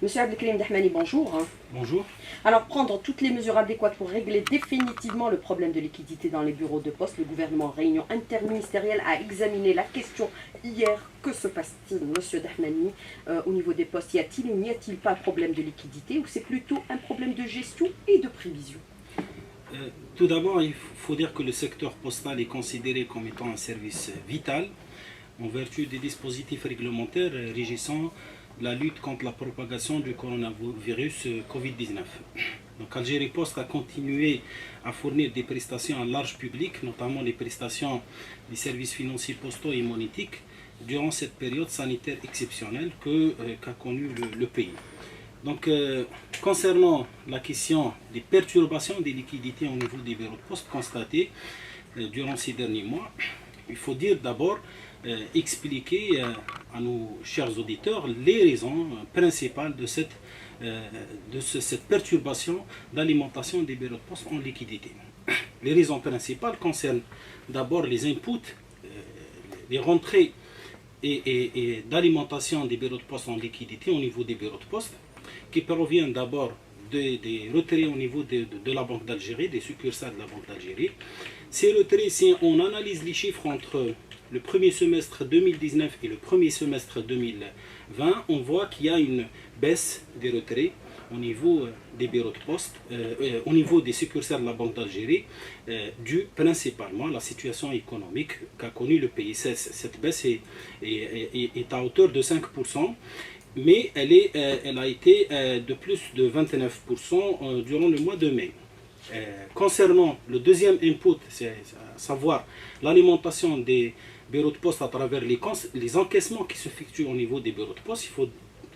Monsieur Abdelkrim Dahmani, bonjour. Bonjour. Alors, prendre toutes les mesures adéquates pour régler définitivement le problème de liquidité dans les bureaux de poste. Le gouvernement en réunion interministérielle a examiné la question hier. Que se passe-t-il, monsieur Dahmani, au niveau des postes? Y a-t-il ou n'y a-t-il pas un problème de liquidité ou c'est plutôt un problème de gestion et de prévision? Tout d'abord, il faut dire que le secteur postal est considéré comme étant un service vital en vertu des dispositifs réglementaires régissant la lutte contre la propagation du coronavirus Covid-19. Donc Algérie Post a continué à fournir des prestations à large public, notamment les prestations des services financiers postaux et monétiques, durant cette période sanitaire exceptionnelle qu'a connue le pays. Donc, concernant la question des perturbations des liquidités au niveau des bureaux de poste constatées durant ces derniers mois, il faut dire d'abord expliquer à nos chers auditeurs les raisons principales de cette perturbation d'alimentation des bureaux de poste en liquidité. Les raisons principales concernent d'abord les inputs, les rentrées et d'alimentation des bureaux de poste en liquidité au niveau des bureaux de poste, qui proviennent d'abord des retraits au niveau de la Banque d'Algérie, des succursales de la Banque d'Algérie. Ces retraits, si on analyse les chiffres entre le premier semestre 2019 et le premier semestre 2020, on voit qu'il y a une baisse des retraits au niveau des bureaux de poste, au niveau des succursales de la Banque d'Algérie, due principalement à la situation économique qu'a connue le pays. Cette baisse est à hauteur de 5%. Mais elle a été de plus de 29% durant le mois de mai. Concernant le deuxième input, c'est à savoir l'alimentation des bureaux de poste à travers les encaissements qui s'effectuent au niveau des bureaux de poste,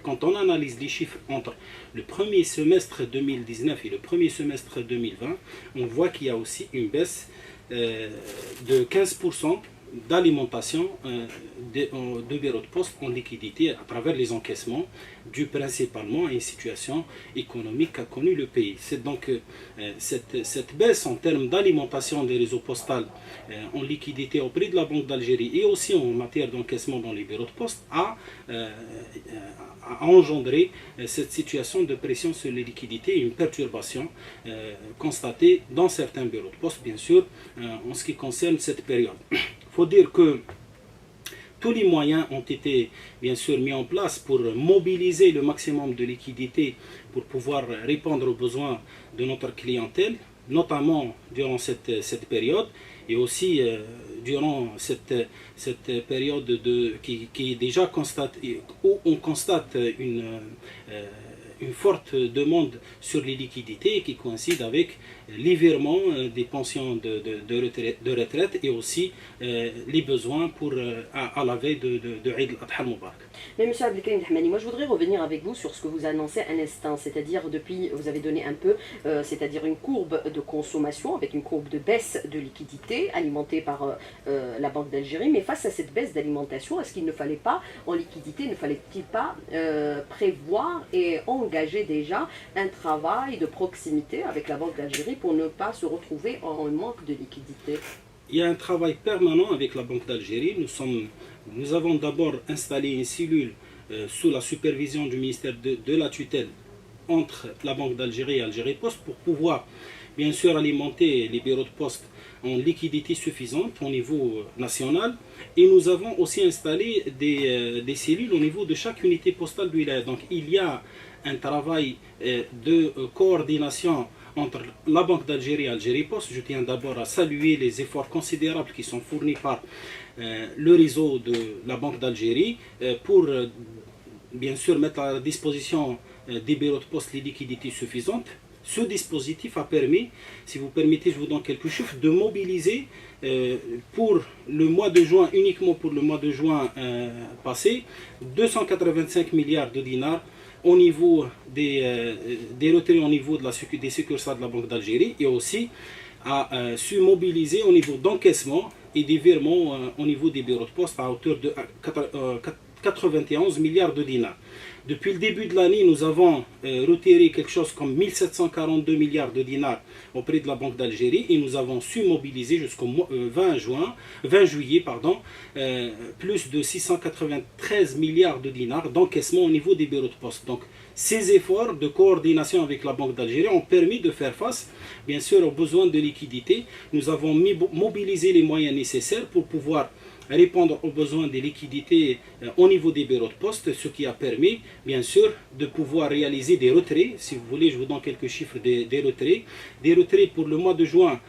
quand on analyse les chiffres entre le premier semestre 2019 et le premier semestre 2020, on voit qu'il y a aussi une baisse de 15% d'alimentation de bureaux de poste en liquidité à travers les encaissements, dû principalement à une situation économique qu'a connue le pays. C'est donc cette baisse en termes d'alimentation des réseaux postaux en liquidité auprès de la Banque d'Algérie et aussi en matière d'encaissement dans les bureaux de poste a engendré cette situation de pression sur les liquidités et une perturbation constatée dans certains bureaux de poste, bien sûr, en ce qui concerne cette période. Il faut dire que tous les moyens ont été bien sûr mis en place pour mobiliser le maximum de liquidités pour pouvoir répondre aux besoins de notre clientèle, notamment durant cette période et aussi durant cette période qui est déjà constatée, où on constate une forte demande sur les liquidités qui coïncide avec l'hivernement des pensions de retraite et aussi les besoins à la veille de Eid al-Adha al-Mubarak. Mais monsieur Abdelkrim Dahmani, moi je voudrais revenir avec vous sur ce que vous annoncez un instant, c'est-à-dire depuis, vous avez donné un peu, c'est-à-dire une courbe de consommation avec une courbe de baisse de liquidité alimentée par la Banque d'Algérie, mais face à cette baisse d'alimentation, est-ce qu'il ne fallait pas, en liquidité, ne fallait-il pas prévoir et engager déjà un travail de proximité avec la Banque d'Algérie pour ne pas se retrouver en manque de liquidité? Il y a un travail permanent avec la Banque d'Algérie. Nous avons d'abord installé une cellule sous la supervision du ministère de la tutelle entre la Banque d'Algérie et Algérie Post pour pouvoir bien sûr alimenter les bureaux de poste en liquidité suffisante au niveau national. Et nous avons aussi installé des cellules au niveau de chaque unité postale du wilaya. Donc il y a un travail de coordination entre la Banque d'Algérie et Algérie Post. Je tiens d'abord à saluer les efforts considérables qui sont fournis par le réseau de la Banque d'Algérie pour bien sûr mettre à la disposition des bureaux de poste les liquidités suffisantes. Ce dispositif a permis, si vous permettez, je vous donne quelques chiffres, de mobiliser pour le mois de juin, uniquement pour le mois de juin passé, 285 milliards de dinars au niveau des retraits au niveau des succursales de la Banque d'Algérie et aussi a su mobiliser au niveau d'encaissement et des virements au niveau des bureaux de poste à hauteur de 91 milliards de dinars. Depuis le début de l'année, nous avons retiré quelque chose comme 1742 milliards de dinars auprès de la Banque d'Algérie et nous avons su mobiliser jusqu'au 20 juillet, plus de 693 milliards de dinars d'encaissement au niveau des bureaux de poste. Donc, ces efforts de coordination avec la Banque d'Algérie ont permis de faire face, bien sûr, aux besoins de liquidité. Nous avons mobilisé les moyens nécessaires pour pouvoir répondre aux besoins des liquidités au niveau des bureaux de poste, ce qui a permis, bien sûr, de pouvoir réaliser des retraits. Si vous voulez, je vous donne quelques chiffres des retraits. Des retraits pour le mois de juin,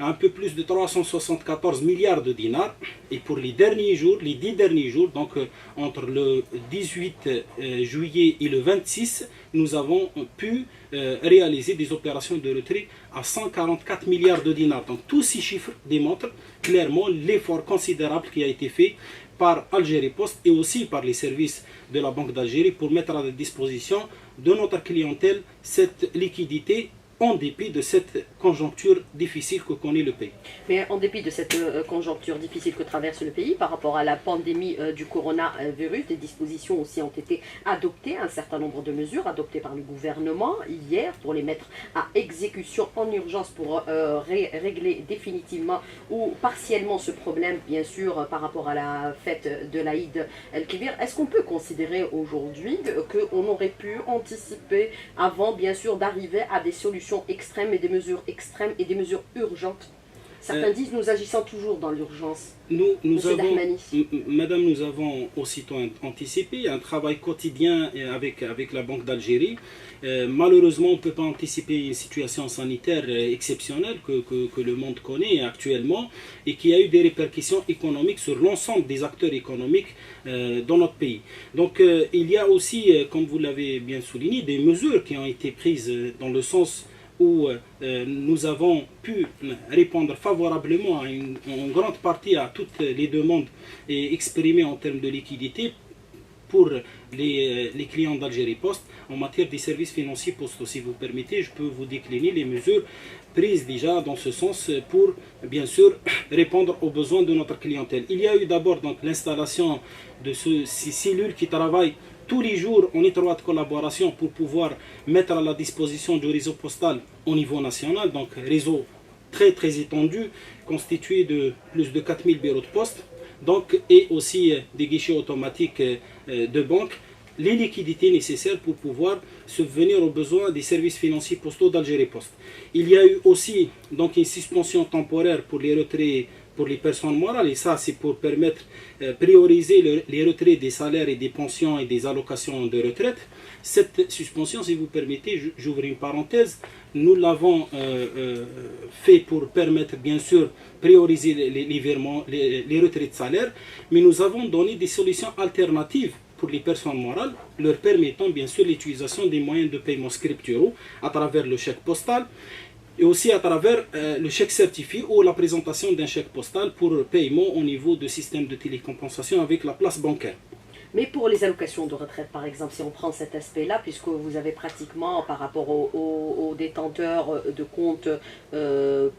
un peu plus de 374 milliards de dinars. Et pour les 10 derniers jours, donc entre le 18 juillet et le 26, nous avons pu réaliser des opérations de retrait à 144 milliards de dinars. Donc tous ces chiffres démontrent clairement l'effort considérable qui a été fait par Algérie Post et aussi par les services de la Banque d'Algérie pour mettre à la disposition de notre clientèle cette liquidité en dépit de cette conjoncture difficile que connaît le pays. Mais en dépit de cette conjoncture difficile que traverse le pays par rapport à la pandémie du coronavirus, des dispositions aussi ont été adoptées, un certain nombre de mesures adoptées par le gouvernement hier pour les mettre à exécution en urgence pour régler définitivement ou partiellement ce problème, bien sûr, par rapport à la fête de l'Aïd el-Kébir. Est-ce qu'on peut considérer aujourd'hui qu'on aurait pu anticiper avant, bien sûr, d'arriver à des solutions extrêmes et des mesures extrêmes et des mesures urgentes? Certains disent nous agissons toujours dans l'urgence. Madame, nous avons aussitôt anticipé un travail quotidien avec la Banque d'Algérie. Malheureusement, on ne peut pas anticiper une situation sanitaire exceptionnelle que le monde connaît actuellement et qui a eu des répercussions économiques sur l'ensemble des acteurs économiques dans notre pays. Donc il y a aussi, comme vous l'avez bien souligné, des mesures qui ont été prises dans le sens où nous avons pu répondre favorablement en grande partie à toutes les demandes exprimées en termes de liquidité pour les clients d'Algérie Post en matière des services financiers postaux. Si vous permettez, je peux vous décliner les mesures prises déjà dans ce sens pour, bien sûr, répondre aux besoins de notre clientèle. Il y a eu d'abord donc l'installation de ces cellules qui travaillent tous les jours en étroite collaboration pour pouvoir mettre à la disposition du réseau postal au niveau national, donc réseau très très étendu, constitué de plus de 4000 bureaux de poste, donc, et aussi des guichets automatiques de banque, les liquidités nécessaires pour pouvoir subvenir aux besoins des services financiers postaux d'Algérie Post. Il y a eu aussi donc une suspension temporaire pour les retraits pour les personnes morales, et ça c'est pour permettre prioriser les retraits des salaires et des pensions et des allocations de retraite. Cette suspension, si vous permettez, j'ouvre une parenthèse, nous l'avons fait pour permettre bien sûr prioriser les retraits de salaire, mais nous avons donné des solutions alternatives pour les personnes morales, leur permettant bien sûr l'utilisation des moyens de paiement scripturaux à travers le chèque postal et aussi à travers le chèque certifié ou la présentation d'un chèque postal pour paiement au niveau de système de télécompensation avec la place bancaire. Mais pour les allocations de retraite, par exemple, si on prend cet aspect-là, puisque vous avez pratiquement, par rapport aux détenteurs de comptes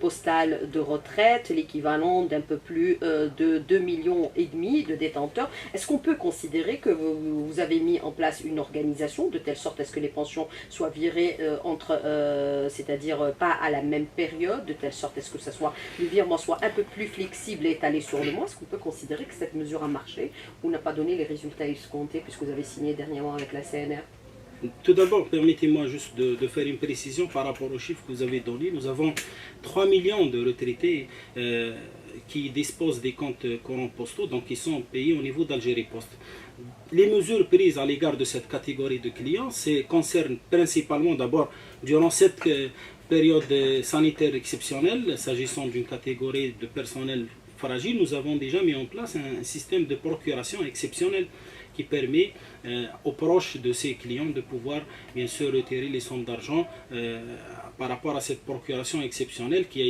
postal de retraite, l'équivalent d'un peu plus de 2,5 millions de détenteurs, est-ce qu'on peut considérer que vous avez mis en place une organisation de telle sorte à ce que les pensions soient virées c'est-à-dire pas à la même période, de telle sorte à ce que le virement soit un peu plus flexible et étalé sur le mois? Est-ce qu'on peut considérer que cette mesure a marché ou n'a pas donné les résultats escomptés puisque vous avez signé dernièrement avec la CNR? Tout d'abord, permettez-moi juste de faire une précision par rapport aux chiffres que vous avez donnés. Nous avons 3 millions de retraités qui disposent des comptes courants postaux, donc qui sont payés au niveau d'Algérie Post. Les mesures prises à l'égard de cette catégorie de clients concernent principalement d'abord durant cette période sanitaire exceptionnelle, s'agissant d'une catégorie de personnel fragile, nous avons déjà mis en place un système de procuration exceptionnel qui permet aux proches de ces clients de pouvoir bien sûr retirer les sommes d'argent par rapport à cette procuration exceptionnelle qui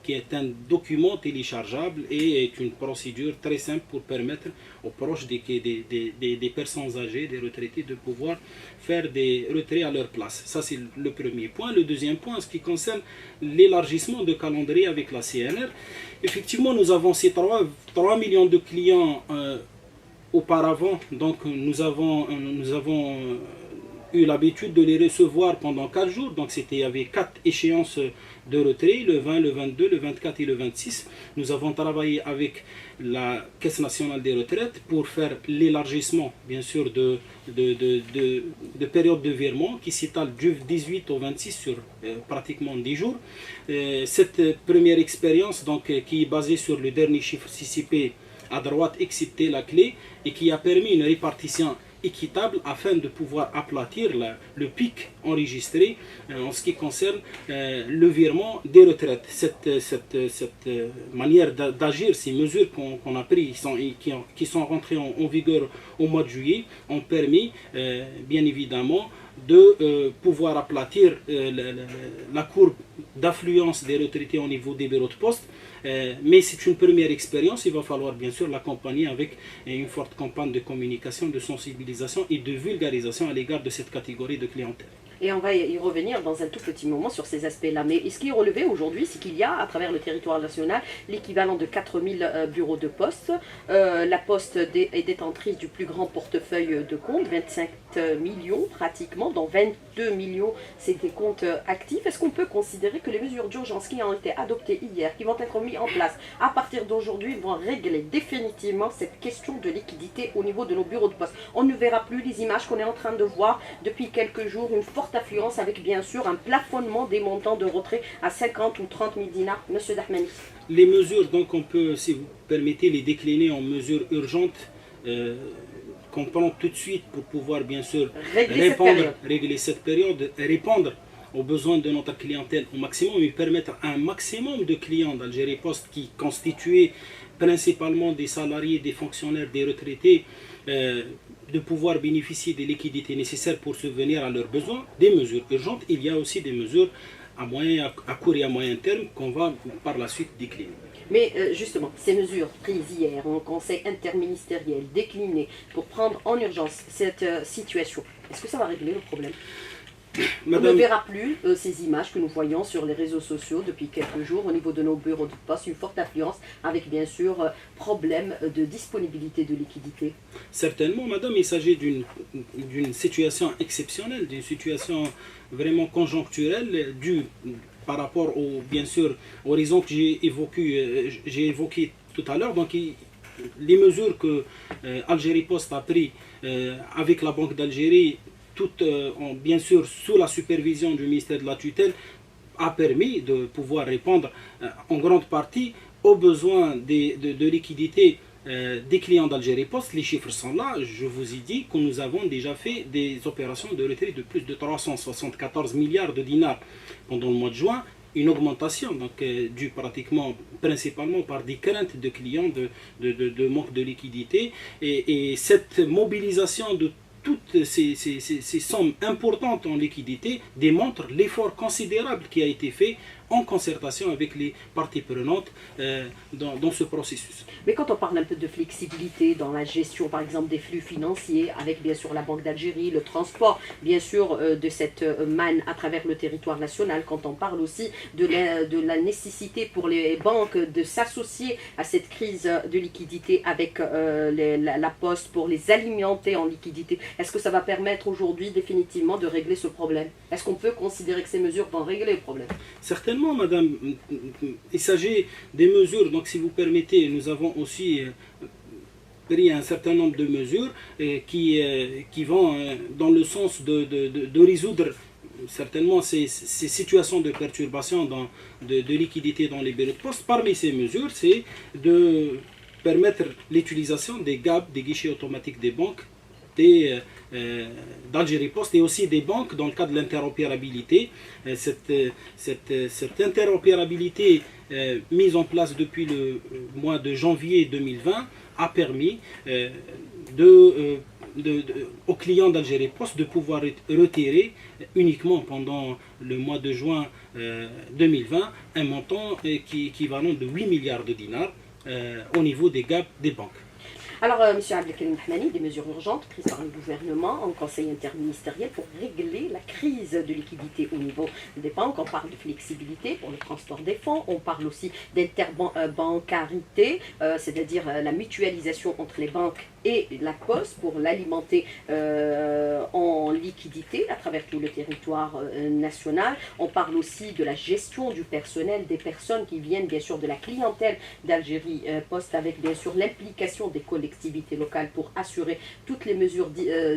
est un document téléchargeable et est une procédure très simple pour permettre aux proches des personnes âgées, des retraités, de pouvoir faire des retraits à leur place. Ça c'est le premier point. Le deuxième point, en ce qui concerne l'élargissement de calendrier avec la CNR, effectivement nous avons ces 3 millions de clients auparavant, donc nous avons eu l'habitude de les recevoir pendant 4 jours. Donc il y avait 4 échéances de retrait, le 20, le 22, le 24 et le 26. Nous avons travaillé avec la Caisse nationale des retraites pour faire l'élargissement, bien sûr, de période de virement qui s'étale du 18 au 26 sur pratiquement 10 jours. Cette première expérience, donc, qui est basée sur le dernier chiffre CCP à droite, excepté la clé, et qui a permis une répartition équitable afin de pouvoir aplatir le pic enregistré en ce qui concerne le virement des retraites. Cette manière d'agir, ces mesures qu'on a prises qui sont rentrées en vigueur au mois de juillet ont permis bien évidemment de pouvoir aplatir la courbe d'affluence des retraités au niveau des bureaux de poste. Mais c'est une première expérience, il va falloir bien sûr l'accompagner avec une forte campagne de communication, de sensibilisation et de vulgarisation à l'égard de cette catégorie de clientèle. Et on va y revenir dans un tout petit moment sur ces aspects-là. Mais ce qui est relevé aujourd'hui, c'est qu'il y a à travers le territoire national l'équivalent de 4000 bureaux de poste. La Poste est détentrice du plus grand portefeuille de comptes, 25 millions pratiquement, dont 22 millions c'est des comptes actifs. Est-ce qu'on peut considérer que les mesures d'urgence qui ont été adoptées hier, qui vont être mises en place à partir d'aujourd'hui, vont régler définitivement cette question de liquidité au niveau de nos bureaux de poste? On ne verra plus les images qu'on est en train de voir depuis quelques jours, une forte affluence avec bien sûr un plafonnement des montants de retrait à 50 ou 30 000 dinars. Monsieur Dahmani. Les mesures, donc on peut, si vous permettez, les décliner en mesures urgentes qu'on prend tout de suite pour pouvoir bien sûr régler cette période, répondre aux besoins de notre clientèle au maximum et permettre à un maximum de clients d'Algérie Post qui constituaient principalement des salariés, des fonctionnaires, des retraités, de pouvoir bénéficier des liquidités nécessaires pour subvenir à leurs besoins. Des mesures urgentes, il y a aussi des mesures à court et à moyen terme qu'on va par la suite décliner. Mais justement, ces mesures prises hier en conseil interministériel, déclinées pour prendre en urgence cette situation, est-ce que ça va régler le problème? Madame, on ne verra plus ces images que nous voyons sur les réseaux sociaux depuis quelques jours au niveau de nos bureaux de poste, une forte affluence avec bien sûr problème de disponibilité de liquidité. Certainement, madame, il s'agit d'une situation exceptionnelle, d'une situation vraiment conjoncturelle due par rapport bien sûr aux raisons que j'ai évoquées tout à l'heure. Donc les mesures que Algérie Post a prises avec la Banque d'Algérie, bien sûr sous la supervision du ministère de la tutelle, a permis de pouvoir répondre en grande partie aux besoins de liquidité des clients d'Algérie Post. Les chiffres sont là, je vous ai dit que nous avons déjà fait des opérations de retrait de plus de 374 milliards de dinars pendant le mois de juin, une augmentation donc due principalement par des craintes de clients de manque de liquidité, et cette mobilisation de toutes ces sommes importantes en liquidité démontrent l'effort considérable qui a été fait en concertation avec les parties prenantes dans ce processus. Mais quand on parle un peu de flexibilité dans la gestion, par exemple, des flux financiers, avec bien sûr la Banque d'Algérie, le transport, bien sûr, de cette manne à travers le territoire national, quand on parle aussi de la nécessité pour les banques de s'associer à cette crise de liquidité avec la Poste pour les alimenter en liquidité, est-ce que ça va permettre aujourd'hui définitivement de régler ce problème? Est-ce qu'on peut considérer que ces mesures vont régler le problème? Certainement, madame. Il s'agit des mesures, donc si vous permettez, nous avons aussi pris un certain nombre de mesures qui vont dans le sens de résoudre certainement ces situations de perturbation de liquidité dans les bureaux de poste. Parmi ces mesures, c'est de permettre l'utilisation des GAB, des guichets automatiques des banques, d'Algérie Post, et aussi des banques dans le cadre de l'interopérabilité. Cette interopérabilité mise en place depuis le mois de janvier 2020 a permis aux clients d'Algérie Post de pouvoir retirer uniquement pendant le mois de juin 2020 un montant équivalent de 8 milliards de dinars au niveau des GAB des banques. Alors, Monsieur Abdelkarim Ahmani, des mesures urgentes prises par le gouvernement en conseil interministériel pour régler la crise de liquidité au niveau des banques. On parle de flexibilité pour le transport des fonds, on parle aussi d'interbancarité, c'est-à-dire la mutualisation entre les banques et la Poste pour l'alimenter en liquidité à travers tout le territoire national. On parle aussi de la gestion du personnel, des personnes qui viennent bien sûr de la clientèle d'Algérie Poste, avec bien sûr l'implication des collectivités locales pour assurer toutes les mesures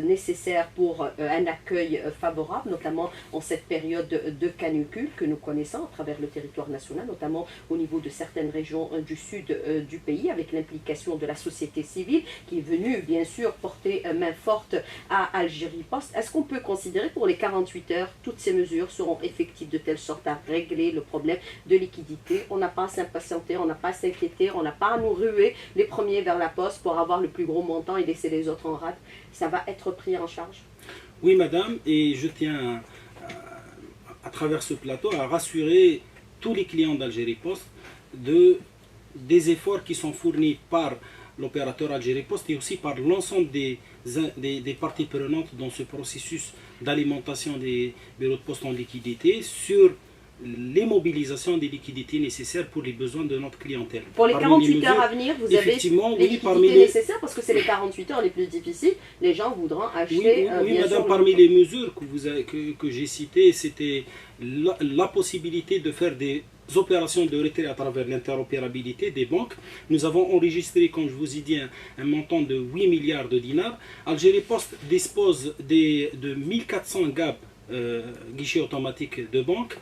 nécessaires pour un accueil favorable, notamment en cette période de canicule que nous connaissons à travers le territoire national, notamment au niveau de certaines régions du sud du pays, avec l'implication de la société civile qui est venue bien sûr porter main forte à Algérie Poste. Est-ce qu'on peut considérer pour les 48 heures, toutes ces mesures seront effectives de telle sorte à régler le problème de liquidité? On n'a pas à s'impatienter, on n'a pas à s'inquiéter, on n'a pas à nous ruer les premiers vers la Poste pour avoir le plus gros montant et laisser les autres en rade. Ça va être pris en charge? Oui, madame, et je tiens à travers ce plateau à rassurer tous les clients d'Algérie Poste des efforts qui sont fournis par l'opérateur Algérie Poste et aussi par l'ensemble des parties prenantes dans ce processus d'alimentation des bureaux de poste en liquidité sur les mobilisations des liquidités nécessaires pour les besoins de notre clientèle. Pour les 48 heures à venir, vous avez les liquidités nécessaires parce que c'est les 48 heures les plus difficiles. Les gens voudront acheter. Oui, madame, parmi les mesures que j'ai citées, c'était la possibilité de faire des opérations de retrait à travers l'interopérabilité des banques. Nous avons enregistré, comme je vous ai dit, un montant de 8 milliards de dinars. Algérie Poste dispose de 1400 GAB, guichets automatiques de banque.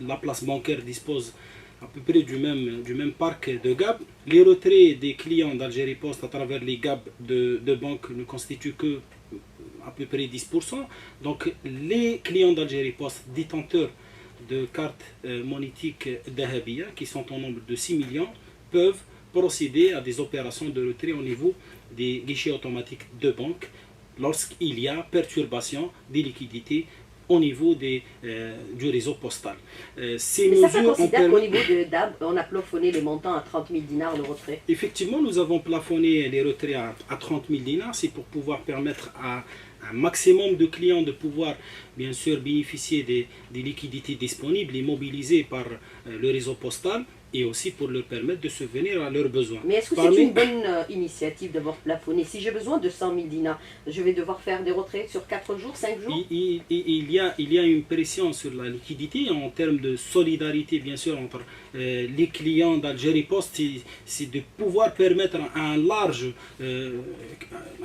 La place bancaire dispose à peu près du même parc de GAB. Les retraits des clients d'Algérie Poste à travers les GAB de banque ne constituent que à peu près 10%. Donc les clients d'Algérie Poste détenteurs de cartes monétiques Dahabia, qui sont au nombre de 6 millions, peuvent procéder à des opérations de retrait au niveau des guichets automatiques de banque lorsqu'il y a perturbation des liquidités au niveau du réseau postal. Ces mesures, ça considère qu'au niveau de DAB, on a plafonné les montants à 30 000 dinars le retrait? Effectivement, nous avons plafonné les retraits à 30 000 dinars. C'est pour pouvoir permettre à un maximum de clients de pouvoir bien sûr bénéficier des liquidités disponibles et mobilisées par le réseau postal, et aussi pour leur permettre de subvenir à leurs besoins. Mais est-ce que c'est une bonne initiative d'avoir plafonné? Si j'ai besoin de 100 000 dinars, je vais devoir faire des retraits sur 4 jours, 5 jours? Il y a une pression sur la liquidité en termes de solidarité, bien sûr, entre les clients d'Algérie Poste. C'est de pouvoir permettre à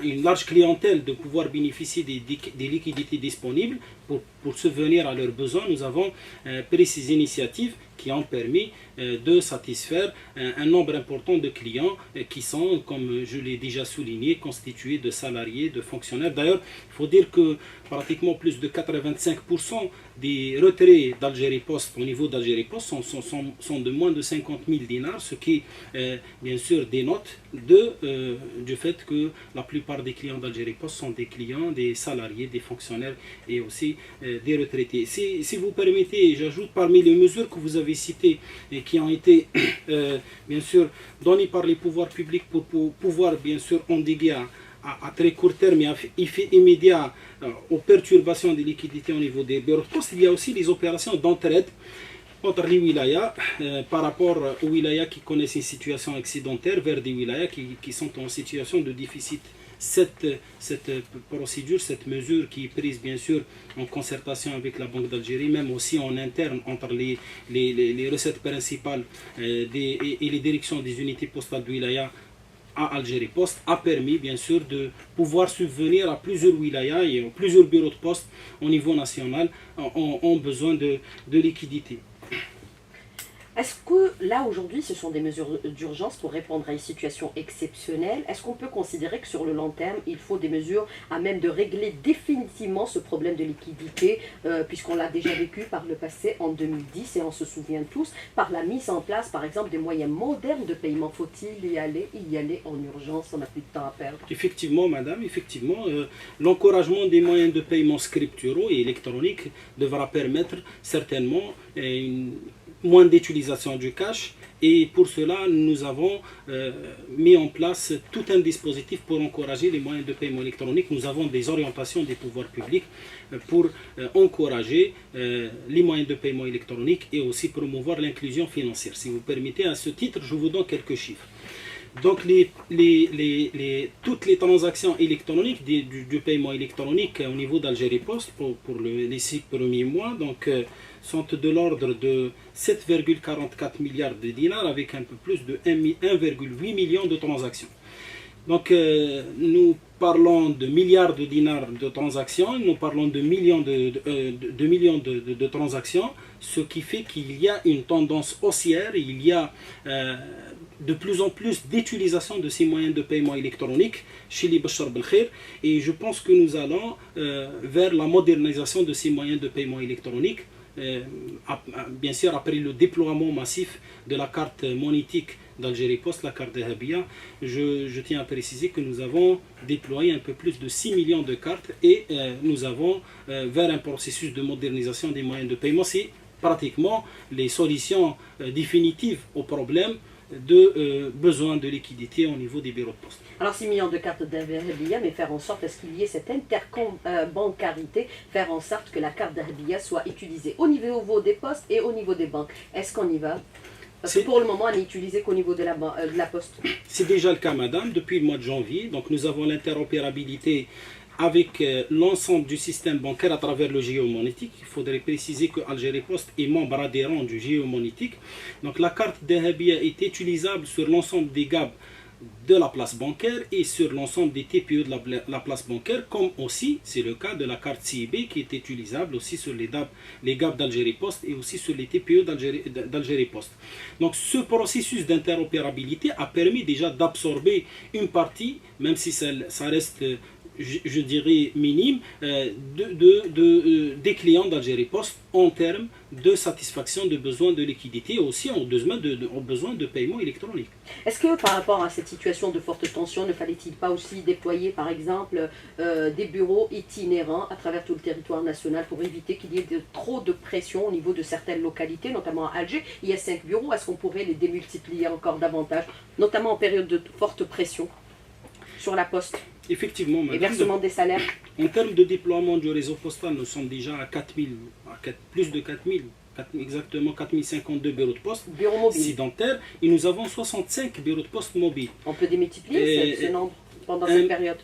une large clientèle de pouvoir bénéficier des liquidités disponibles pour subvenir à leurs besoins. Nous avons pris ces initiatives qui ont permis de satisfaire un nombre important de clients qui sont, comme je l'ai déjà souligné, constitués de salariés, de fonctionnaires. D'ailleurs, il faut dire que pratiquement plus de 85% des retraits d'Algérie Poste au niveau d'Algérie Poste sont de moins de 50 000 dinars, ce qui bien sûr dénote du fait que la plupart des clients d'Algérie Poste sont des clients, des salariés, des fonctionnaires et aussi des retraités. Si vous permettez, j'ajoute parmi les mesures que vous avez citées et qui ont été bien sûr données par les pouvoirs publics pour pouvoir bien sûr endiguer à très court terme et à effet immédiat aux perturbations des liquidités au niveau des bureaux de poste, il y a aussi les opérations d'entraide entre les wilayas par rapport aux wilayas qui connaissent une situation excédentaire vers des wilayas qui sont en situation de déficit. Cette procédure, cette mesure qui est prise bien sûr en concertation avec la Banque d'Algérie, même aussi en interne entre les recettes principales et les directions des unités postales de wilaya à Algérie Poste, a permis bien sûr de pouvoir subvenir à plusieurs wilayas et plusieurs bureaux de poste au niveau national ont besoin de liquidités. Est-ce que là aujourd'hui ce sont des mesures d'urgence pour répondre à une situation exceptionnelle? Est-ce qu'on peut considérer que sur le long terme il faut des mesures à même de régler définitivement ce problème de liquidité puisqu'on l'a déjà vécu par le passé en 2010 et on se souvient tous par la mise en place par exemple des moyens modernes de paiement? Faut-il y aller en urgence? On n'a plus de temps à perdre. Effectivement madame, effectivement l'encouragement des moyens de paiement scripturaux et électroniques devra permettre certainement moins d'utilisation du cash Et pour cela, nous avons mis en place tout un dispositif pour encourager les moyens de paiement électronique. Nous avons des orientations des pouvoirs publics pour encourager les moyens de paiement électronique et aussi promouvoir l'inclusion financière. Si vous permettez, à ce titre, je vous donne quelques chiffres. Donc toutes les transactions électroniques du paiement électronique au niveau d'Algérie Post pour les 6 premiers mois sont de l'ordre de 7,44 milliards de dinars avec un peu plus de 1,8 million de transactions. Donc nous parlons de milliards de dinars de transactions, nous parlons de millions de transactions, ce qui fait qu'il y a une tendance haussière, il y a de plus en plus d'utilisation de ces moyens de paiement électroniques chez les Bachar Belkhair, et je pense que nous allons vers la modernisation de ces moyens de paiement électroniques. Bien sûr, après le déploiement massif de la carte monétique d'Algérie Post, la carte Dahabia, je tiens à préciser que nous avons déployé un peu plus de 6 millions de cartes et nous avons vers un processus de modernisation des moyens de paiement. C'est pratiquement les solutions définitives aux problèmes de besoin de liquidité au niveau des bureaux de poste. Alors 6 millions de cartes d'Ahbiya, mais faire en sorte à ce qu'il y ait cette interbancarité, faire en sorte que la carte d'Ahbiya soit utilisée au niveau des postes et au niveau des banques. Est-ce qu'on y va? Parce que pour le moment, elle n'est utilisée qu'au niveau de la poste. C'est déjà le cas, madame, depuis le mois de janvier. Donc nous avons l'interopérabilité avec l'ensemble du système bancaire à travers le géomonétique. Il faudrait préciser que Algérie Post est membre adhérent du géomonétique. Donc la carte Dahabia est utilisable sur l'ensemble des GAB de la place bancaire et sur l'ensemble des TPE de la place bancaire, comme aussi c'est le cas de la carte CIB qui est utilisable aussi sur les GAB d'Algérie Post et aussi sur les TPE d'Algérie Post. Donc ce processus d'interopérabilité a permis déjà d'absorber une partie, même si ça reste je dirais minime, des clients d'Algérie Post en termes de satisfaction de besoins de liquidité et aussi en besoin de paiement électronique. Est-ce que par rapport à cette situation de forte tension, ne fallait-il pas aussi déployer par exemple des bureaux itinérants à travers tout le territoire national pour éviter qu'il y ait trop de pression au niveau de certaines localités, notamment à Alger? Il y a 5 bureaux, est-ce qu'on pourrait les démultiplier encore davantage, notamment en période de forte pression sur la poste? Effectivement, madame, et versement des salaires. En termes de déploiement du réseau postal, nous sommes déjà à plus de 4000, exactement 4052 bureaux de poste sédentaires et nous avons 65 bureaux de poste mobiles. On peut démultiplier ce nombre pendant cette période?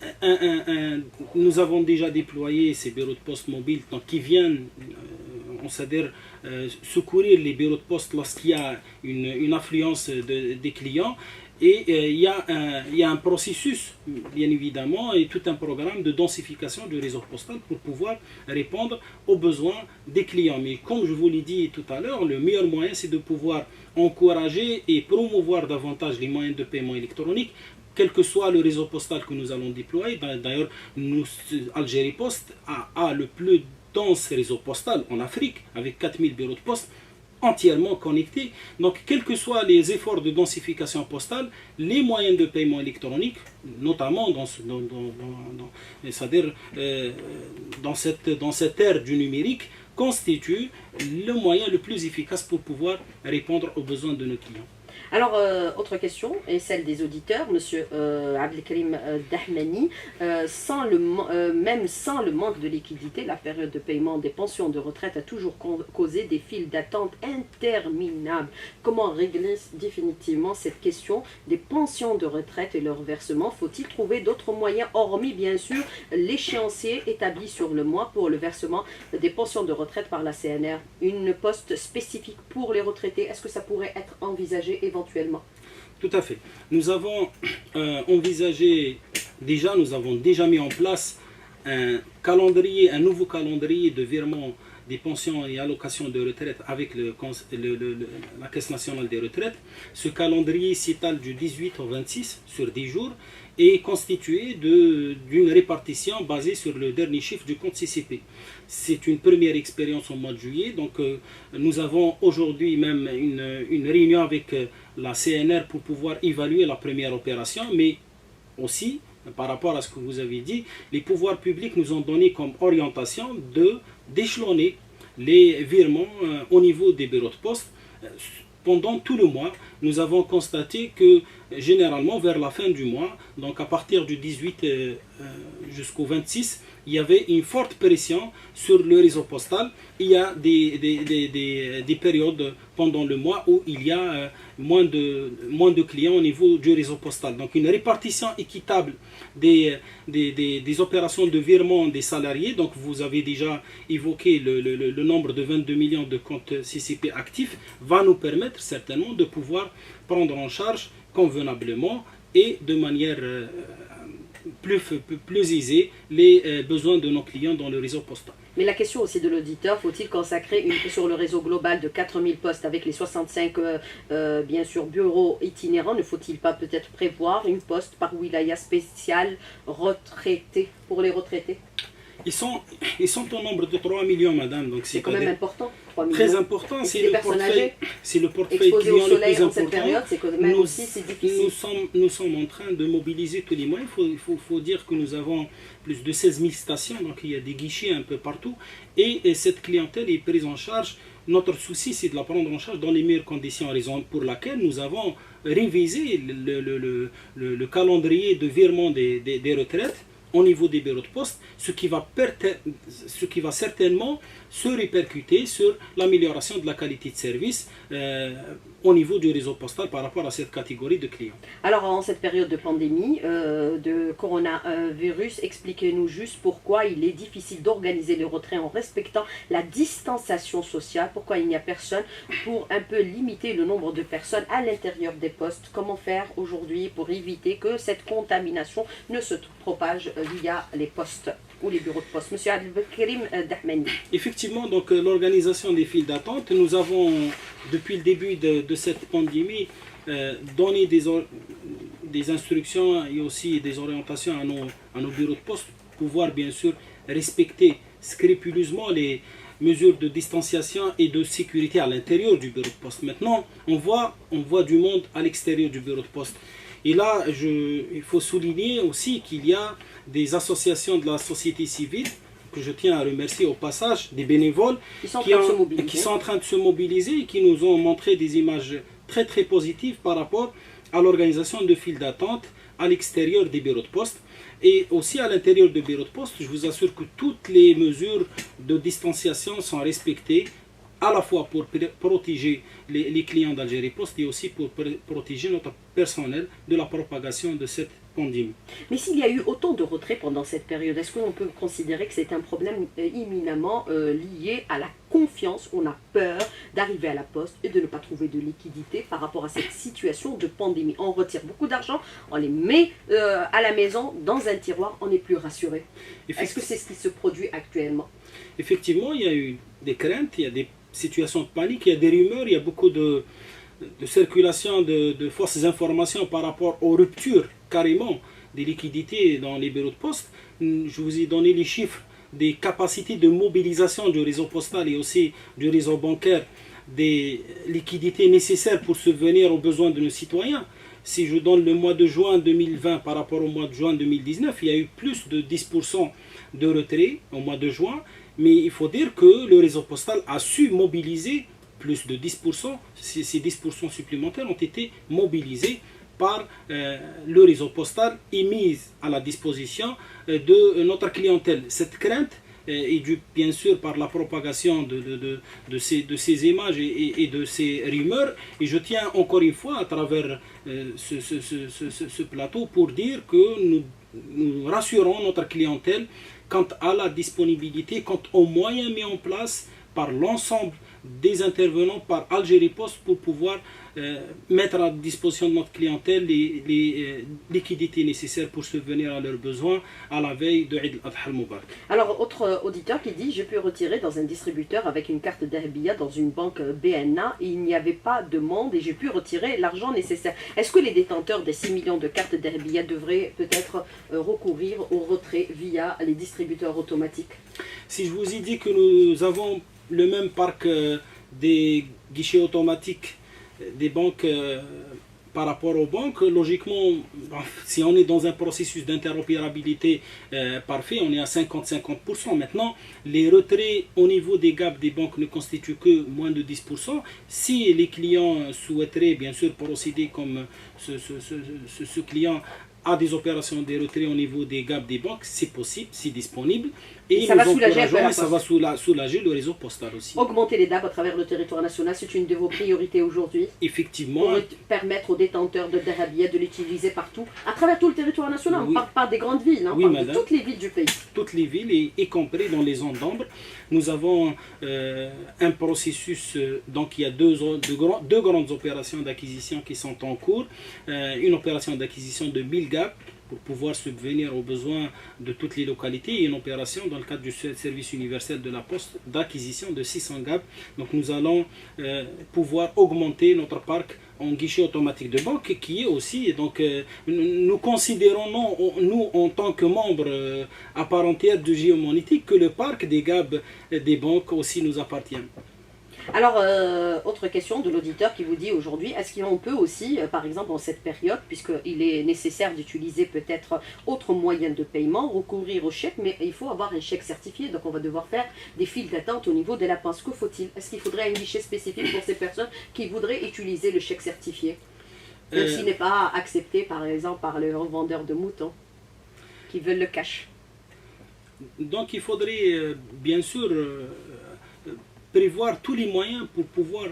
Nous avons déjà déployé ces bureaux de poste mobiles qui viennent c'est-à-dire secourir les bureaux de poste lorsqu'il y a une affluence des clients. Et il y a un processus, bien évidemment, et tout un programme de densification du réseau postal pour pouvoir répondre aux besoins des clients. Mais comme je vous l'ai dit tout à l'heure, le meilleur moyen, c'est de pouvoir encourager et promouvoir davantage les moyens de paiement électronique, quel que soit le réseau postal que nous allons déployer. D'ailleurs, Algérie Post a le plus dense réseau postal en Afrique, avec 4000 bureaux de poste, entièrement connectés. Donc, quels que soient les efforts de densification postale, les moyens de paiement électronique, notamment dans cette ère du numérique, constituent le moyen le plus efficace pour pouvoir répondre aux besoins de nos clients. Alors, autre question, et celle des auditeurs, M. Abdelkarim Dahmani, même sans le manque de liquidité, la période de paiement des pensions de retraite a toujours causé des files d'attente interminables. Comment régler définitivement cette question des pensions de retraite et leur versement? Faut-il trouver d'autres moyens, hormis bien sûr l'échéancier établi sur le mois pour le versement des pensions de retraite par la CNR? Une poste spécifique pour les retraités, est-ce que ça pourrait être envisagé éventuellement? Tout à fait. Nous avons nous avons déjà mis en place un nouveau calendrier de virement des pensions et allocations de retraite avec la Caisse nationale des retraites. Ce calendrier s'étale du 18 au 26 sur 10 jours et est constitué d'une répartition basée sur le dernier chiffre du compte CCP. C'est une première expérience au mois de juillet, donc nous avons aujourd'hui même une réunion avec la CNR pour pouvoir évaluer la première opération, mais aussi, par rapport à ce que vous avez dit, les pouvoirs publics nous ont donné comme orientation d'échelonner les virements au niveau des bureaux de poste pendant tout le mois, nous avons constaté que généralement vers la fin du mois, donc à partir du 18 jusqu'au 26, il y avait une forte pression sur le réseau postal. Il y a des périodes pendant le mois où il y a moins de clients au niveau du réseau postal. Donc une répartition équitable des opérations de virement des salariés. Donc vous avez déjà évoqué le nombre de 22 millions de comptes CCP actifs, va nous permettre certainement de pouvoir prendre en charge convenablement et de manière plus aisée les besoins de nos clients dans le réseau postal. Mais la question aussi de l'auditeur, faut-il consacrer sur le réseau global de 4000 postes avec les 65 bien sûr bureaux itinérants, ne faut-il pas peut-être prévoir une poste par wilaya spéciale retraité pour les retraités? Ils sont au nombre de 3 millions, madame. Donc c'est quand même important. 3 millions. Très important. C'est le portefeuille exposé client au soleil le plus en cette période, c'est quand même aussi c'est difficile. Nous sommes en train de mobiliser tous les moyens. Il faut dire que nous avons plus de 16 000 stations, donc il y a des guichets un peu partout. Et cette clientèle est prise en charge. Notre souci, c'est de la prendre en charge dans les meilleures conditions, raison pour laquelle nous avons révisé le calendrier de virement des retraites au niveau des bureaux de poste, ce qui va certainement se répercuter sur l'amélioration de la qualité de service au niveau du réseau postal par rapport à cette catégorie de clients. Alors en cette période de pandémie, de coronavirus, expliquez-nous juste pourquoi il est difficile d'organiser le retrait en respectant la distanciation sociale, pourquoi il n'y a personne pour un peu limiter le nombre de personnes à l'intérieur des postes. Comment faire aujourd'hui pour éviter que cette contamination ne se propage via les postes ou les bureaux de poste? Monsieur Abdelkarim Dahmani. Effectivement, donc l'organisation des files d'attente, nous avons depuis le début de cette pandémie donné des instructions et aussi des orientations à nos bureaux de poste pour pouvoir bien sûr respecter scrupuleusement les mesures de distanciation et de sécurité à l'intérieur du bureau de poste. Maintenant, on voit du monde à l'extérieur du bureau de poste. Et là, il faut souligner aussi qu'il y a des associations de la société civile, que je tiens à remercier au passage, des bénévoles, qui sont en train de se mobiliser et qui nous ont montré des images très très positives par rapport à l'organisation de files d'attente à l'extérieur des bureaux de poste. Et aussi à l'intérieur des bureaux de poste, je vous assure que toutes les mesures de distanciation sont respectées, à la fois pour protéger les clients d'Algérie Post et aussi pour protéger notre personnel de la propagation de cette pandémie. Mais s'il y a eu autant de retraits pendant cette période, est-ce qu'on peut considérer que c'est un problème éminemment lié à la confiance? On a peur d'arriver à la poste et de ne pas trouver de liquidité par rapport à cette situation de pandémie. On retire beaucoup d'argent, on les met à la maison dans un tiroir, on n'est plus rassuré. Est-ce que c'est ce qui se produit actuellement? Effectivement, il y a eu des craintes, il y a des situations de panique, il y a des rumeurs, il y a beaucoup de circulation de fausses informations par rapport aux ruptures carrément des liquidités dans les bureaux de poste. Je vous ai donné les chiffres des capacités de mobilisation du réseau postal et aussi du réseau bancaire, des liquidités nécessaires pour subvenir aux besoins de nos citoyens. Si je donne le mois de juin 2020 par rapport au mois de juin 2019, il y a eu plus de 10% de retrait au mois de juin. Mais il faut dire que le réseau postal a su mobiliser plus de 10%. Ces 10% supplémentaires ont été mobilisés par le réseau postal et mis à la disposition de notre clientèle. Cette crainte est due bien sûr par la propagation de ces images et de ces rumeurs. Et je tiens encore une fois à travers ce plateau pour dire que nous rassurons notre clientèle quant à la disponibilité, quant aux moyens mis en place par l'ensemble des intervenants, par Algérie Post, pour pouvoir mettre à disposition de notre clientèle les liquidités nécessaires pour subvenir à leurs besoins à la veille de Eid al-Adha al-Mubarak. Alors, autre auditeur qui dit: je peux retirer dans un distributeur avec une carte d'Ahbiya dans une banque BNA et il n'y avait pas de demande et j'ai pu retirer l'argent nécessaire. Est-ce que les détenteurs des 6 millions de cartes d'Ahbiya devraient peut-être recourir au retrait via les distributeurs automatiques? Si je vous ai dit que nous avons le même parc des guichets automatiques des banques par rapport aux banques, logiquement, si on est dans un processus d'interopérabilité parfait, on est à 50-50%. Maintenant, les retraits au niveau des gaps des banques ne constituent que moins de 10%. Si les clients souhaiteraient bien sûr procéder comme ce client a des opérations de retrait au niveau des gaps des banques, c'est possible, c'est disponible. Et ça va soulager un peu la poste. Ça va soulager le réseau postal aussi. Augmenter les DAB à travers le territoire national, c'est une de vos priorités aujourd'hui. Effectivement. Pour permettre aux détenteurs de Dahabia de l'utiliser partout, à travers tout le territoire national. Oui. On ne parle pas des grandes villes, hein, on parle de toutes les villes du pays. Toutes les villes, y compris dans les zones d'ombre. Nous avons un processus, donc il y a deux grandes opérations d'acquisition qui sont en cours. Une opération d'acquisition de 1000 GAP pour pouvoir subvenir aux besoins de toutes les localités et une opération dans le cadre du service universel de la Poste d'acquisition de 600 GAP. Donc nous allons pouvoir augmenter notre parc en guichet automatique de banque qui est aussi, donc nous considérons, nous en tant que membres à part entière de géomonétique, que le parc des GAP des banques aussi nous appartient. Alors, autre question de l'auditeur qui vous dit aujourd'hui, est-ce qu'on peut aussi, par exemple en cette période, puisqu'il est nécessaire d'utiliser peut-être autre moyen de paiement, recourir au chèque, mais il faut avoir un chèque certifié, donc on va devoir faire des files d'attente au niveau de la Poste. Que faut-il? Est-ce qu'il faudrait un guichet spécifique pour ces personnes qui voudraient utiliser le chèque certifié, même s'il n'est pas accepté par exemple par les revendeurs de moutons qui veulent le cash? Donc il faudrait bien sûr prévoir tous les moyens pour pouvoir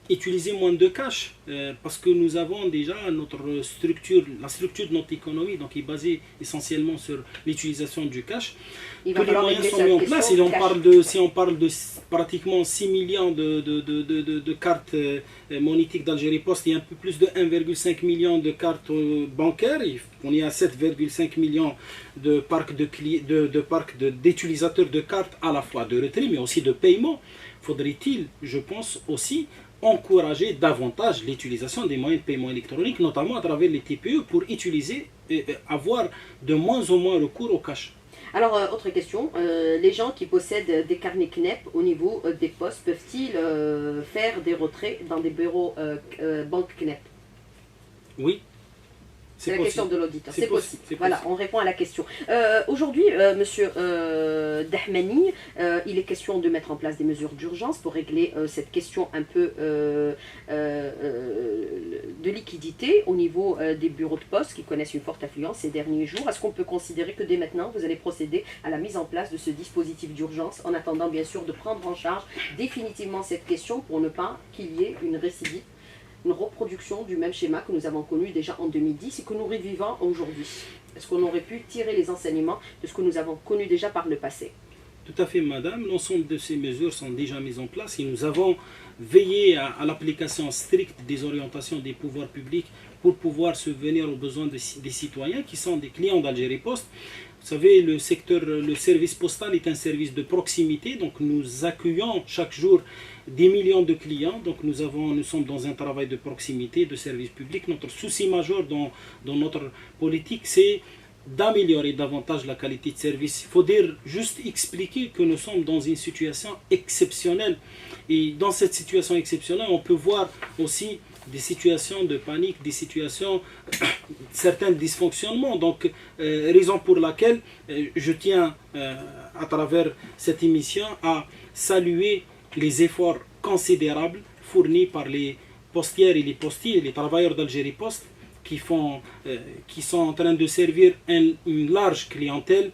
utiliser moins de cash, parce que nous avons déjà notre structure, la structure de notre économie, donc est basée essentiellement sur l'utilisation du cash. Tous les moyens sont mis en place. Si on parle de pratiquement 6 millions de cartes monétiques d'Algérie Post et un peu plus de 1,5 million de cartes bancaires, on est à 7,5 millions de parcs d'utilisateurs de cartes à la fois de retrait mais aussi de paiement. Faudrait-il, je pense aussi, encourager davantage l'utilisation des moyens de paiement électroniques, notamment à travers les TPE, pour avoir de moins en moins recours au cash. Alors, autre question, les gens qui possèdent des carnets CNEP au niveau des postes, peuvent-ils faire des retraits dans des bureaux banque CNEP? Oui. C'est la question de l'auditeur. C'est possible. Voilà, on répond à la question. Aujourd'hui, monsieur Dahmani, il est question de mettre en place des mesures d'urgence pour régler cette question un peu de liquidité au niveau des bureaux de poste qui connaissent une forte affluence ces derniers jours. Est-ce qu'on peut considérer que dès maintenant, vous allez procéder à la mise en place de ce dispositif d'urgence en attendant bien sûr de prendre en charge définitivement cette question pour ne pas qu'il y ait une récidive, une reproduction du même schéma que nous avons connu déjà en 2010 et que nous revivons aujourd'hui? Est-ce qu'on aurait pu tirer les enseignements de ce que nous avons connu déjà par le passé? Tout à fait, madame. L'ensemble de ces mesures sont déjà mises en place et nous avons veillé à l'application stricte des orientations des pouvoirs publics pour pouvoir subvenir aux besoins des citoyens qui sont des clients d'Algérie Post. Vous savez, le service postal est un service de proximité, donc nous accueillons chaque jour des millions de clients, donc nous sommes dans un travail de proximité, de service public. Notre souci majeur dans notre politique, c'est d'améliorer davantage la qualité de service. Il faut juste expliquer que nous sommes dans une situation exceptionnelle. Et dans cette situation exceptionnelle, on peut voir aussi des situations de panique, des situations, certains dysfonctionnements. Donc, raison pour laquelle je tiens, à travers cette émission, à saluer les efforts considérables fournis par les postières et les postiers, les travailleurs d'Algérie Post, qui sont en train de servir une large clientèle.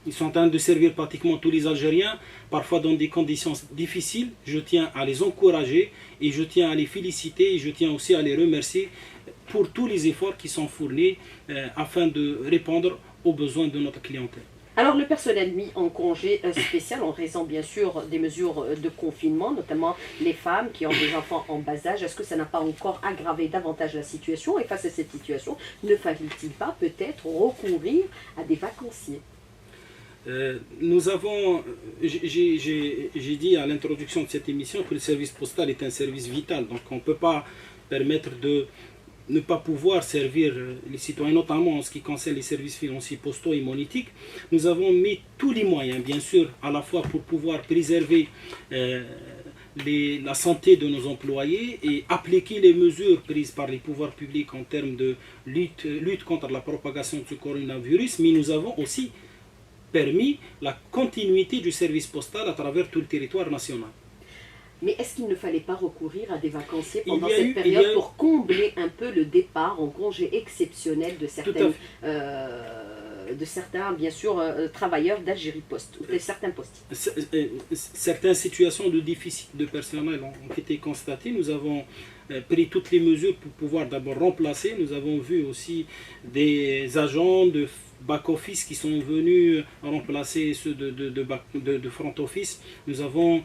Ils sont en train de servir pratiquement tous les Algériens, parfois dans des conditions difficiles. Je tiens à les encourager et je tiens à les féliciter et je tiens aussi à les remercier pour tous les efforts qui sont fournis afin de répondre aux besoins de notre clientèle. Alors le personnel mis en congé spécial en raison bien sûr des mesures de confinement, notamment les femmes qui ont des enfants en bas âge, est-ce que ça n'a pas encore aggravé davantage la situation? Et face à cette situation, ne fallait-il pas peut-être recourir à des vacanciers? Nous avons, j'ai dit à l'introduction de cette émission que le service postal est un service vital, donc on ne peut pas permettre de ne pas pouvoir servir les citoyens, notamment en ce qui concerne les services financiers postaux et monétiques. Nous avons mis tous les moyens, bien sûr, à la fois pour pouvoir préserver la santé de nos employés et appliquer les mesures prises par les pouvoirs publics en termes de lutte contre la propagation du coronavirus, mais nous avons aussi permis la continuité du service postal à travers tout le territoire national. Mais est-ce qu'il ne fallait pas recourir à des vacanciers pendant cette période pour combler un peu le départ en congé exceptionnel de certains, bien sûr, travailleurs d'Algérie Post, ou de certains postes? Certaines situations de déficit de personnel ont été constatées. Nous avons pris toutes les mesures pour pouvoir d'abord remplacer. Nous avons vu aussi des agents de back-office qui sont venus remplacer ceux de front-office. Nous avons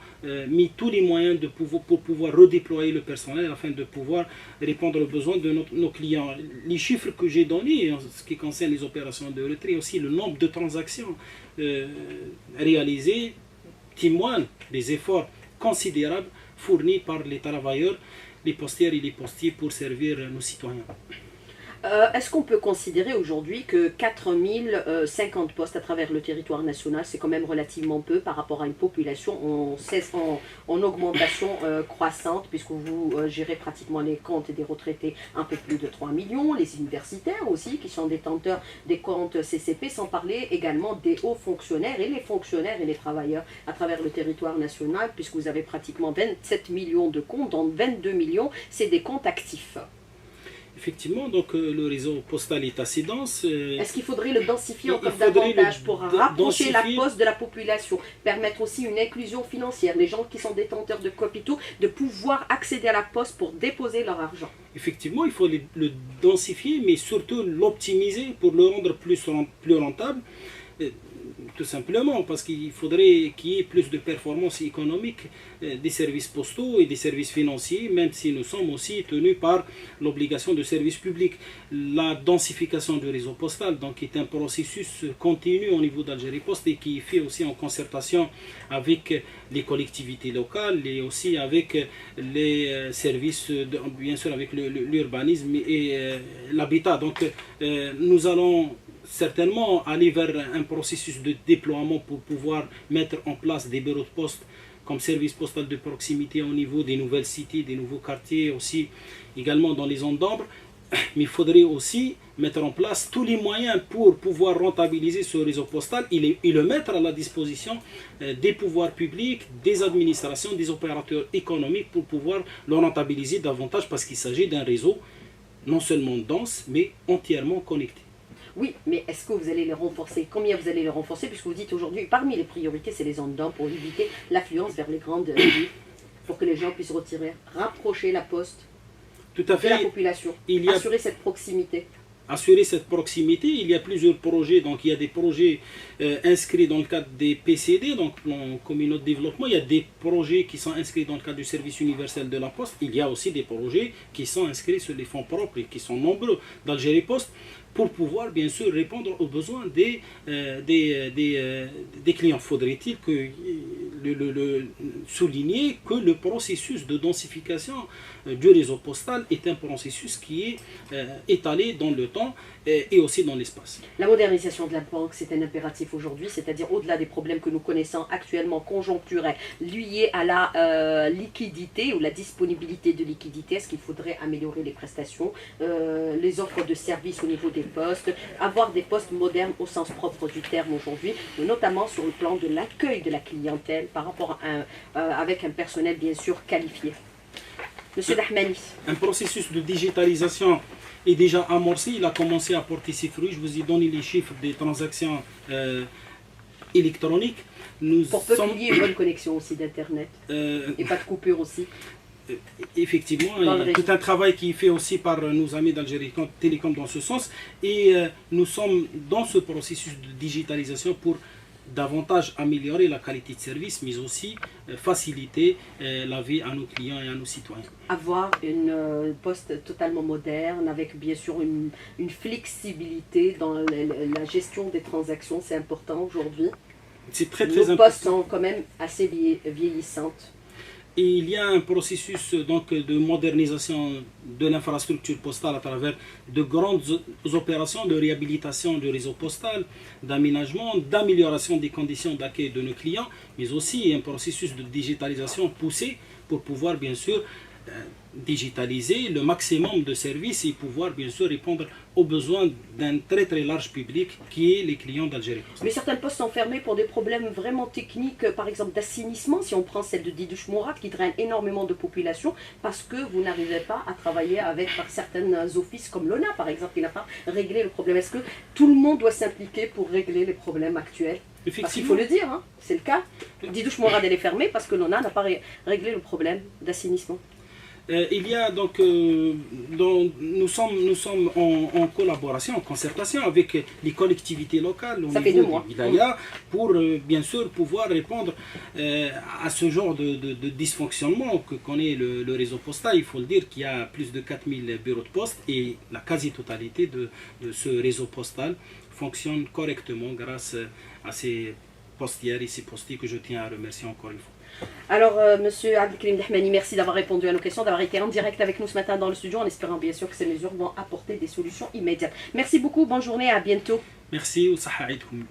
mis tous les moyens pour pouvoir redéployer le personnel afin de pouvoir répondre aux besoins de nos clients. Les chiffres que j'ai donnés en ce qui concerne les opérations de retrait, aussi le nombre de transactions réalisées, témoignent des efforts considérables fournis par les travailleurs, les postières et les postiers pour servir nos citoyens. Est-ce qu'on peut considérer aujourd'hui que 4050 postes à travers le territoire national, c'est quand même relativement peu par rapport à une population en augmentation croissante, puisque vous gérez pratiquement les comptes des retraités un peu plus de 3 millions, les universitaires aussi qui sont détenteurs des comptes CCP, sans parler également des hauts fonctionnaires et les fonctionnaires et les travailleurs à travers le territoire national, puisque vous avez pratiquement 27 millions de comptes, dont 22 millions, c'est des comptes actifs. Effectivement, donc le réseau postal est assez dense. Est-ce qu'il faudrait le densifier encore davantage pour rapprocher la poste de la population, permettre aussi une inclusion financière, les gens qui sont détenteurs de capitaux, de pouvoir accéder à la poste pour déposer leur argent? Effectivement, il faut le densifier, mais surtout l'optimiser pour le rendre plus rentable. Tout simplement parce qu'il faudrait qu'il y ait plus de performance économique des services postaux et des services financiers, même si nous sommes aussi tenus par l'obligation de service public. La densification du réseau postal donc, est un processus continu au niveau d'Algérie Post et qui est fait aussi en concertation avec les collectivités locales et aussi avec les services, bien sûr avec l'urbanisme et l'habitat. Donc nous allons certainement aller vers un processus de déploiement pour pouvoir mettre en place des bureaux de poste comme service postal de proximité au niveau des nouvelles cités, des nouveaux quartiers, aussi également dans les zones d'ombre. Mais il faudrait aussi mettre en place tous les moyens pour pouvoir rentabiliser ce réseau postal et le mettre à la disposition des pouvoirs publics, des administrations, des opérateurs économiques pour pouvoir le rentabiliser davantage parce qu'il s'agit d'un réseau non seulement dense mais entièrement connecté. Oui, mais est-ce que vous allez les renforcer? Combien vous allez les renforcer? Puisque vous dites aujourd'hui, parmi les priorités, c'est les zones d'ombre pour éviter l'affluence vers les grandes villes, pour que les gens puissent rapprocher la poste de la population, assurer cette proximité. Assurer cette proximité, il y a plusieurs projets, donc il y a des projets inscrits dans le cadre des PCD, donc plan communaux de développement, il y a des projets qui sont inscrits dans le cadre du service universel de la Poste, il y a aussi des projets qui sont inscrits sur les fonds propres et qui sont nombreux d'Algérie Post pour pouvoir bien sûr répondre aux besoins des clients. Faudrait-il souligner que le processus de densification du réseau postal est un processus qui est étalé dans le temps et aussi dans l'espace. La modernisation de la banque, c'est un impératif aujourd'hui, c'est-à-dire au-delà des problèmes que nous connaissons actuellement conjoncturels liés à la liquidité ou la disponibilité de liquidité. Est-ce qu'il faudrait améliorer les prestations, les offres de services au niveau des postes, avoir des postes modernes au sens propre du terme aujourd'hui, notamment sur le plan de l'accueil de la clientèle par rapport avec un personnel bien sûr qualifié? Monsieur Dahmani. Un processus de digitalisation est déjà amorcé, il a commencé à porter ses fruits. Je vous ai donné les chiffres des transactions électroniques. Pour peu qu'il y ait une bonne connexion aussi d'Internet et pas de coupure aussi. Effectivement, il y a tout un travail qui est fait aussi par nos amis d'Algérie Télécom dans ce sens. Et nous sommes dans ce processus de digitalisation pour davantage améliorer la qualité de service, mais aussi faciliter la vie à nos clients et à nos citoyens. Avoir une poste totalement moderne, avec bien sûr une flexibilité dans la gestion des transactions, c'est important aujourd'hui. C'est très Nos important. postes sont quand même assez vieillissantes. Et il y a un processus donc, de modernisation de l'infrastructure postale à travers de grandes opérations de réhabilitation du réseau postal, d'aménagement, d'amélioration des conditions d'accueil de nos clients, mais aussi un processus de digitalisation poussé pour pouvoir bien sûr digitaliser le maximum de services et pouvoir bien sûr répondre aux besoins d'un très très large public qui est les clients d'Algérie Post. Mais certains postes sont fermés pour des problèmes vraiment techniques, par exemple d'assainissement, si on prend celle de Didouche Mourad qui draine énormément de population parce que vous n'arrivez pas à travailler avec certains offices comme l'ONA par exemple qui n'a pas réglé le problème. Est-ce que tout le monde doit s'impliquer pour régler les problèmes actuels? Parce qu'il faut le dire, hein, c'est le cas. Didouche Mourad elle est fermée parce que l'ONA n'a pas réglé le problème d'assainissement. Il y a donc, nous sommes en collaboration, en concertation avec les collectivités locales au niveau du wilaya pour bien sûr pouvoir répondre à ce genre de dysfonctionnement que connaît le réseau postal. Il faut le dire qu'il y a plus de 4000 bureaux de poste et la quasi-totalité de ce réseau postal fonctionne correctement grâce à ces postières et ces postiers que je tiens à remercier encore une fois. Alors, Monsieur Abdelkrim Dahmani, merci d'avoir répondu à nos questions, d'avoir été en direct avec nous ce matin dans le studio, en espérant bien sûr que ces mesures vont apporter des solutions immédiates. Merci beaucoup, bonne journée, à bientôt. Merci, Saha Aïdkoum.